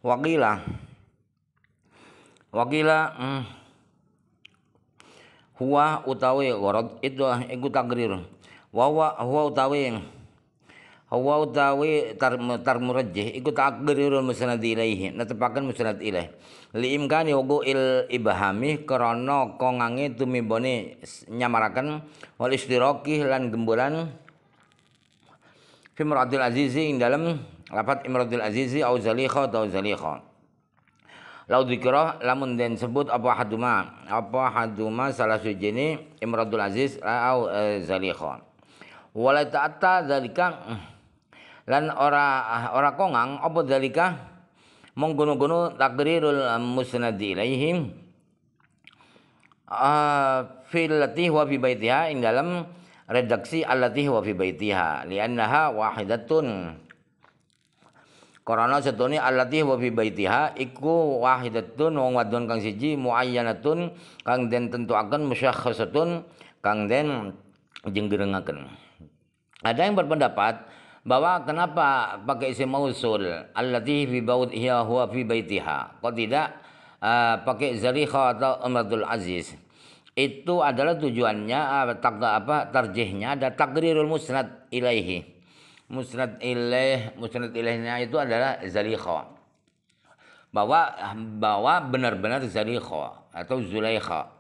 Wakila wakila huwa utawi warad itu iku takrir huwa utawi tar murajjih iku takrirul musnad ilaihi netepaken musnad ilaih li imkani il ibhami krana kongange tumimbone nyamaraken wal istiraqi lan gembolan fi imratil azizi ing dalem lafat imratil azizi au zalikha atau zalikha. Lau dzikra lamun den sebut apa haduma salah sujine imratul aziz au zalikha. Wala ta'atta zalika lan ora kongang apa zalika monggono-gono takrirul musnad ilaihim fil lati wa fi baitiha ing dalam redaksi allati wa fi baitiha li'annaha wahidatun. Karena setune allati wa fi baitiha iku wahidatun wong wadon kang siji muayyanatun kang den tentuaken musyakhsatun kang den jenggerengaken. Ada yang berpendapat bahwa kenapa pakai isim mausul allati fi baitiha huwa fi baitiha kok tidak pakai zalikha atau imratul aziz. Itu adalah tujuannya tarjihnya ada takrirul musnad ilaihi. Musnad ilaihnya itu adalah zalikha. Bahwa benar-benar zalikha atau zulaikha.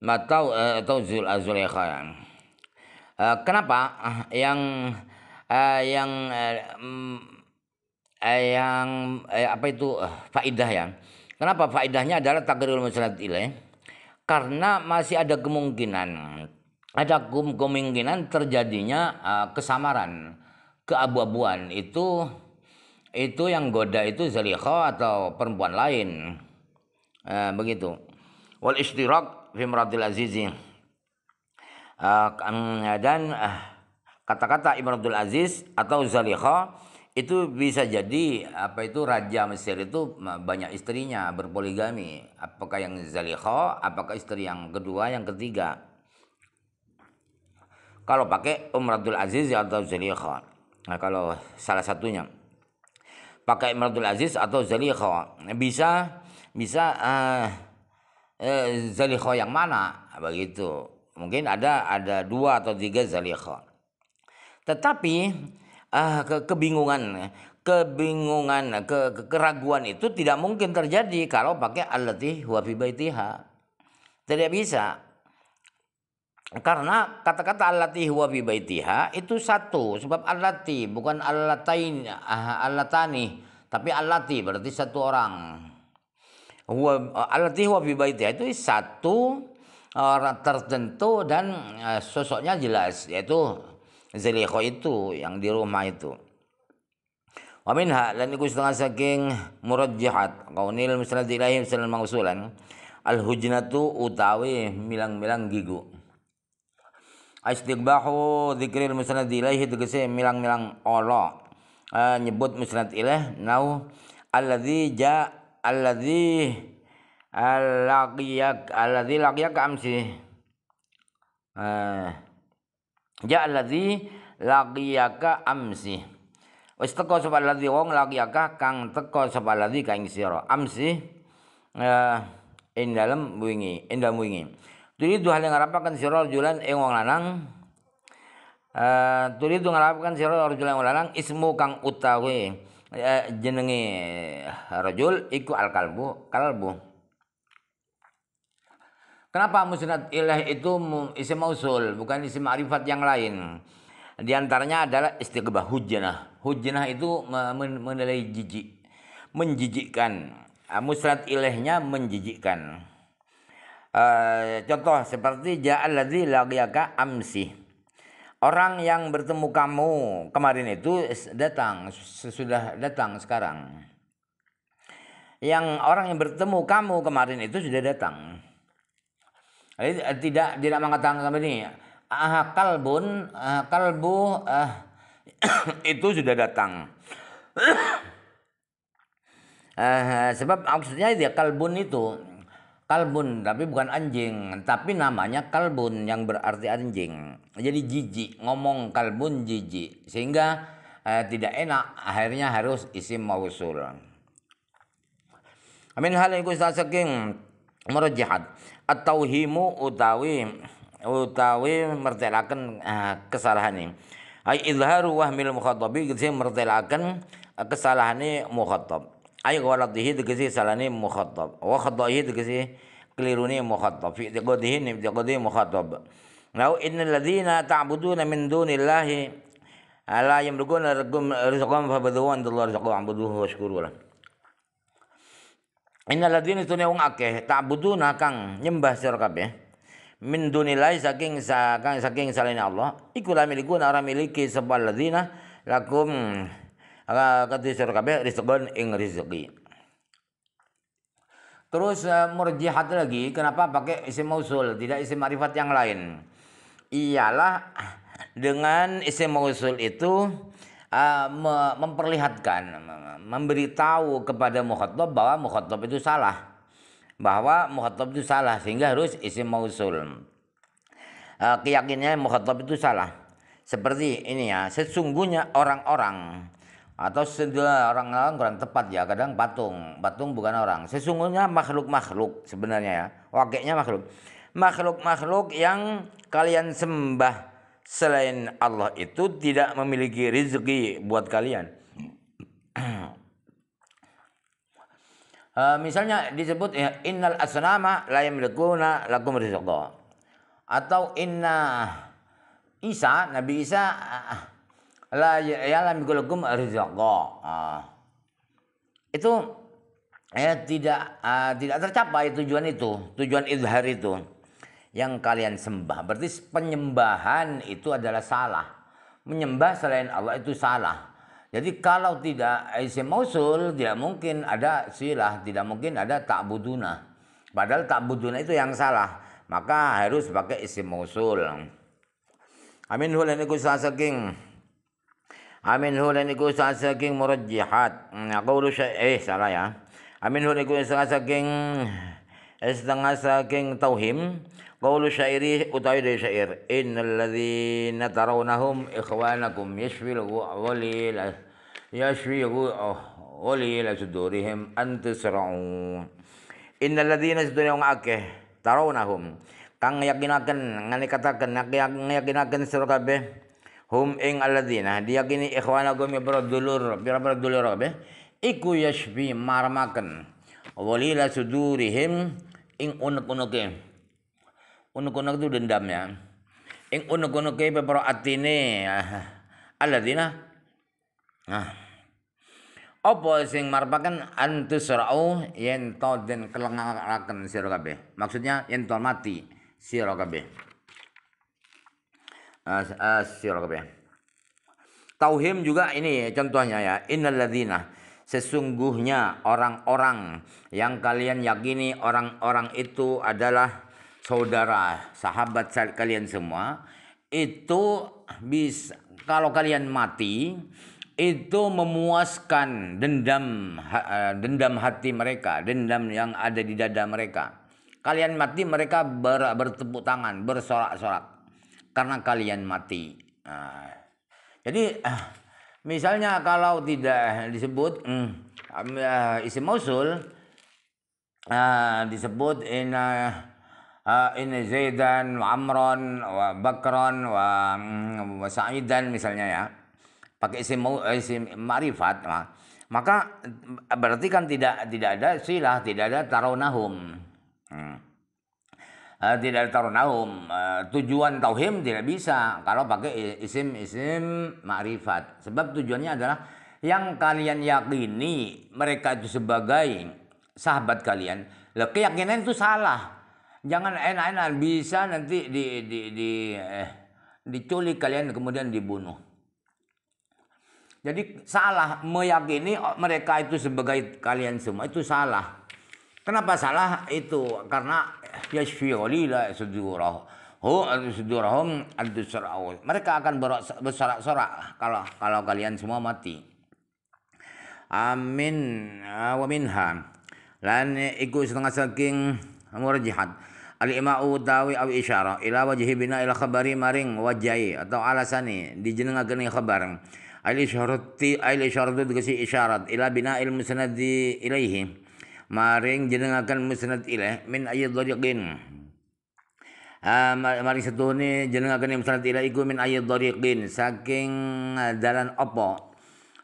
Atau zulaikha. Kenapa faidah ya? Kenapa faidahnya adalah takrirul musnad ilaih? Karena masih ada kemungkinan terjadinya kesamaran, keabu-abuan itu yang goda itu zalikha atau perempuan lain, begitu. Wal ishtirak fi imratil azizi dan kata-kata imratul aziz atau zalikha itu bisa jadi raja Mesir itu banyak istrinya, berpoligami. Apakah yang zalikha, apakah istri yang kedua, yang ketiga? Kalau pakai imratul aziz atau zalikha. Nah, kalau salah satunya pakai imratul aziz atau zalikha, bisa zalikha yang mana? Begitu. Mungkin ada 2 atau 3 zalikha. Tetapi keraguan itu tidak mungkin terjadi kalau pakai allati huwa fi baitiha. Tidak bisa. Karena kata-kata allati huwa fi baitiha itu satu, sebab allati bukan allatani, tapi allati berarti satu orang. Allati huwa fi baitiha itu satu orang tertentu dan sosoknya jelas, yaitu zalikha itu yang di rumah itu. Wa minha lan iku setengah saking murajjihat qaunil musnad ilaihim sanan mausulan al hujnatu utawi milang-milang gigu. Istiqbahu dzikril musnad ilaihi tegese milang-milang Allah nyebut musnad ilaih nau alladzi laqiyaka amsi alladzi laqiyaka amsi wis teko sapa alladzi wong laqiyaka kang teko sapa alladzi kaing sira amsi ing dalem wingi. Turidu hal ngarapaken sira rajulan ing wong lanang. Turidu ngarapaken sira rajulan wong lanang ismu kang utawi jenenge rajul iku kalbu. Kenapa musnad ilaih itu isim mausul bukan isim ma'rifat yang lain? Di antaranya adalah istiqbah hujnah. Hujnah itu menilai jijik, menjijikkan. Musnad ilaihnya menjijikkan. Contoh seperti ja'alladzi laqiyaka amsi. Orang yang bertemu kamu kemarin itu sudah datang sekarang. Yang orang yang bertemu kamu kemarin itu sudah datang. Jadi tidak mengatakan seperti ini. Kalbu itu sudah datang. Sebab maksudnya dia kalbun tapi bukan anjing, tapi namanya kalbun yang berarti anjing. Jadi jijik, ngomong kalbun jijik, sehingga tidak enak, akhirnya harus isim mausul. Amin hal iku saking murjihat at-tauhimu utawi mertelaken kesalahan. Ai izharu wahmil mukhattabi tegese mertelaken kesalahane mukhattab. Ai ghalatihi tegese salahane mukhattab. Wa khata'ihi tegese kelirune mukhattab. Fi i'tiqadihi mukhattab. Lau innal ladzina ta'buduna min dunillahi la yamlikuna rizqan fabadhu andallahi rizqan wa'buduhu washkuru lahu. Innal ladzina tune wong akeh ta'buduna kang nyembah sira kabeh min dunillahi saking salene Allah iku la milikuna ora miliki sapa ladzina lakum kadhe sira kabeh rizqan ing rezeki. Terus murjihat lagi, kenapa pakai isim mausul tidak isim ma'rifat yang lain? Iyalah dengan isim mausul itu memperlihatkan, memberitahu kepada mukhatab bahwa mukhatab itu salah, sehingga harus isim mausul. Keyakinannya mukhatab itu salah. Seperti ini ya, sesungguhnya orang-orang atau orang-orang kurang tepat ya, kadang patung bukan orang. Sesungguhnya makhluk sebenarnya ya, wakilnya makhluk yang kalian sembah selain Allah itu tidak memiliki rezeki buat kalian. Misalnya disebut ya, innal asnama la yamlikuna lakum rizqa, atau inna Isa, Nabi Isa la yamliku lakum rizqa. Itu tidak tercapai tujuan izhar itu yang kalian sembah. Berarti penyembahan itu adalah salah. Menyembah selain Allah itu salah. Jadi kalau tidak isim mausul, tidak mungkin ada silah, tidak mungkin ada ta'buduna. Padahal ta'buduna itu yang salah. Maka harus pakai isim mausul. Amin hulan iku saking murajjihat. Qaulu salah ya. Amin hulan iku saking tauhim. Qaulu syairi utawi dari syair, innal ladzina tarawnahum ikhwanakum yashfi ghalila sudurihim antasra'u. Innal ladzina sedurung akeh tarawnahum kang yakinaken ngayakinaken sira kabeh hum ing alladzina diyakini ikhwanakum pira dulur kabeh iku yashfi marmaken ghalila sudurihim ing unek-uneke. Unek-unek itu dendam ya. Ing unek-uneke pepero atine alladzina. Apa sing marpaken antusra'u yen to den kelengaraken sira kabeh. Maksudnya yen to mati sira kabeh. Sira kabeh. Tauhim juga ini contohnya ya. Innal ladzina, sesungguhnya orang-orang yang kalian yakini orang-orang itu adalah saudara, sahabat kalian semua, itu bisa kalau kalian mati itu memuaskan dendam hati mereka, dendam yang ada di dada mereka. Kalian mati mereka bertepuk tangan, bersorak-sorak karena kalian mati. Jadi misalnya kalau tidak disebut isim mausul, disebut ini Zaidan wa Amran wa Bakran wa Sa'idan misalnya ya, pakai isim ma'rifat, maka berarti kan tidak ada silah, tidak ada tarawnahum. Tidak ada tarawnahum. Tujuan tauhim tidak bisa kalau pakai isim ma'rifat. Sebab tujuannya adalah yang kalian yakini mereka itu sebagai sahabat kalian. Lah keyakinan itu salah. Jangan enak-enak bisa nanti diculik kalian kemudian dibunuh. Jadi salah meyakini mereka itu sebagai kalian semua itu salah. Kenapa salah itu? Karena yashfi ghalila sudurahum antusra'u. Mereka akan bersorak-sorak kalau kalian semua mati. Amin wa minha. Lan iku setengah saking murjihat. Al-ima'u utawi aw isyarah ila wajhi bina ila khabari maring wajai atau alasani dijenengaken khabar. Al-isyaratu dikasih isyarat ila bina'il musnadi ilaihi maring jenengaken musnad ilaih min ayyi dhariqin. Mari setune jenengaken musnad ilaih iku min ayyi dhariqin saking dalan apa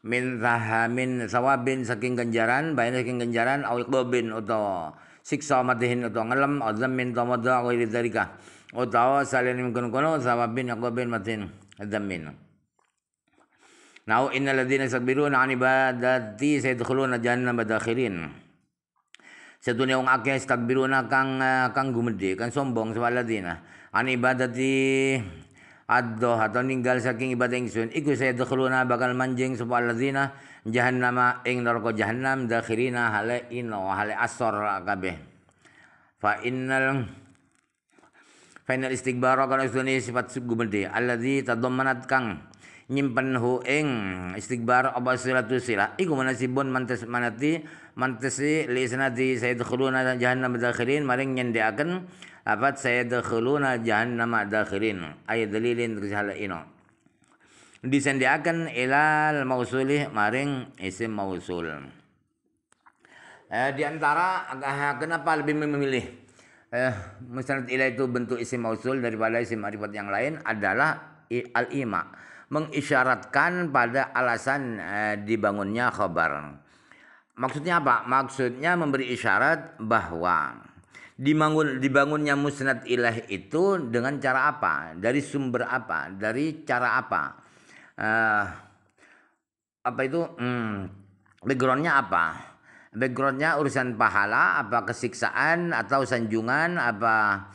min sawabin saking ganjaran bayan saking ganjaran aw iqbin utawa siksa matihin utawa ngelem azam min tamadha wa ila dzalika utawa salin kono sawabin iqbin matin adzamin. Now innal ladzina yastakbiruna an ibadati sayadkhuluna jahannama dakhirin. Setune wong akeh yastakbiruna kang gumedhe, kang sombong sapa ladzina an ibadati addo atau ninggal saking ibadah ingsun iku sayadkhuluna bakal manjing sapa ladzina jahannama ing neraka jahannam dakhirina hale asor kabeh. Fa innal istikbara kana istune sifat gumedhe alladzi tadammanat kang nyimpen hu ing istikbar apa silatu silah iku manasibun mantesi li sanadi sayadkhuluna jahannam dakhirin maring nyendeaken lafat sayadkhuluna jahannam dakhirin ay dalilin risalah ino disendeaken ilal mausuli maring isim mausul. Di antara kenapa lebih memilih musnad ilaih itu bentuk isim mausul daripada isim ma'rifat yang lain adalah al-ima, mengisyaratkan pada alasan dibangunnya khabar. Maksudnya apa? Maksudnya memberi isyarat bahwa dibangunnya musnad ilaih itu dengan cara apa? Dari sumber apa? Dari cara apa? Backgroundnya apa? Backgroundnya urusan pahala, apa kesiksaan atau sanjungan, apa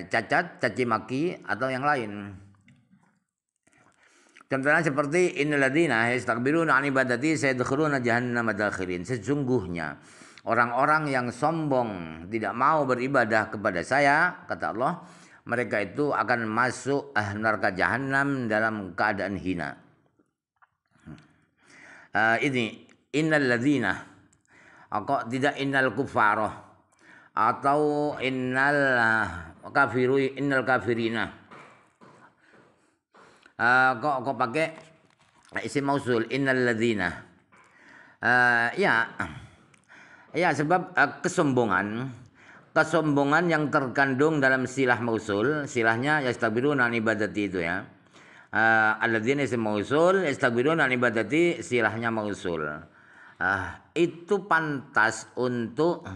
caci maki atau yang lain. Contohnya seperti innal ladzina yastakbiruna an ibadati sayadkhuluna jahannama dakhirin. Sesungguhnya orang-orang yang sombong tidak mau beribadah kepada saya, kata Allah, mereka itu akan masuk neraka jahanam dalam keadaan hina. Ini innal ladzina kok tidak innal kuffara atau innal kafirina. Kok pakai isim mausul innal ladzina. Ya sebab kesombongan yang terkandung dalam silah mausul, silahnya yastakbiruna an ibadati itu ya. Alladzina isim mausul yastakbiruna an ibadati silahnya mausul. Itu pantas untuk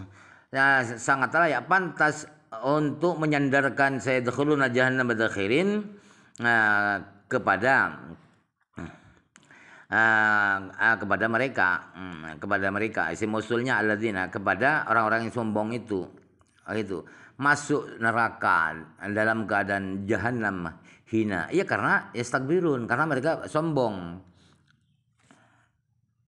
sangat layak pantas untuk menyandarkan sayadkhuluna jahannama dakhirin kepada mereka isim mausulnya alladzina kepada orang-orang yang sombong itu masuk neraka dalam keadaan jahannam hina. Iya karena yastakbirun karena mereka sombong.